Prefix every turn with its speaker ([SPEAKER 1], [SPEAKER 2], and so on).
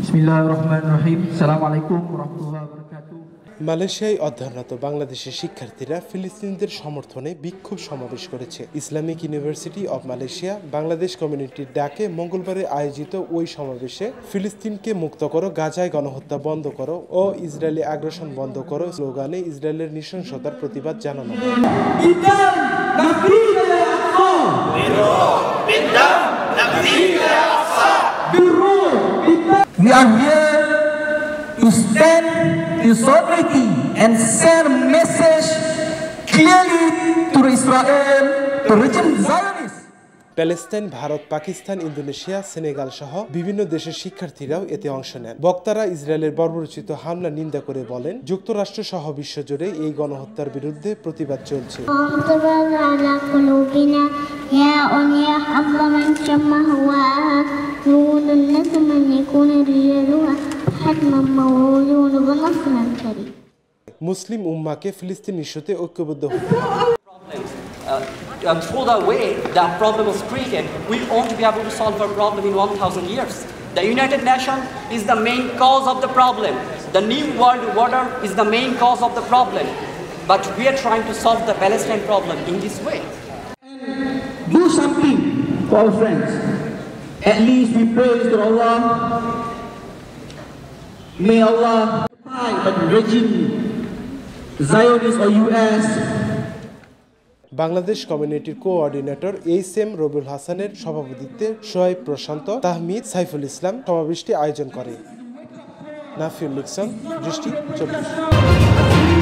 [SPEAKER 1] বিসমিল্লাহিররহমানিররহিম। আসসালামু আলাইকুম ওয়া রাহমাতুল্লাহি ওয়া বারাকাতুহু।
[SPEAKER 2] মালয়েশিয়ায় অধ্যয়নরত বাংলাদেশের শিক্ষার্থীরা ফিলিস্তিনিদের সমর্থনে বিক্ষোভ সমাবেশ করেছে। Islamic university of Malaysia Bangladesh কমিউনিটির ডাকে মঙ্গলবারে আয়োজিত ওই সমাবেশে ফিলিস্তিনকে মুক্ত করো, গাজায় গণহত্যা বন্ধ করো ও ইসরায়েলি আগ্রাসন বন্ধ করো স্লোগানে ইসরায়েলের নৃশংসতার প্রতিবাদ জানানো হয়।
[SPEAKER 1] We are here to stand in solidarity and send a message clearly to Israel, to regime Zionists.
[SPEAKER 2] Palestine, Bharat, Pakistan, Indonesia, Senegal সহ বিভিন্ন দেশের শিক্ষার্থীরাও এতে অংশ নেন। বক্তারা ইসরায়েলের বর্বরোচিত হামলা নিন্দা করে বলেন, যুক্তরাষ্ট্র সহ বিশ্বজুড়ে এই গণহত্যার বিরুদ্ধে প্রতিবাদ চলছে। মুসলিম উম্মাকে ফিলিস্তিন ইস্যুতে ঐক্যবদ্ধ
[SPEAKER 3] through the way that problem was created, we won't be able to solve our problem in 1,000 years. The United Nations is the main cause of the problem. The New World Order is the main cause of the problem. But we are trying to solve the Palestine problem in this way.
[SPEAKER 1] Do something for our friends. At least we praise to Allah. May Allah fight the regime, Zionist or US.
[SPEAKER 2] Bangladesh কমিউনিটির coordinator HM. Rabiul হাসানের সভাপতিত্বে শোয়েব প্রশান্ত, তাহমিদ, সাইফুল ইসলাম সমাবেশটি আয়োজন করে। নাফিউল ইকসাম, দৃষ্টি 24।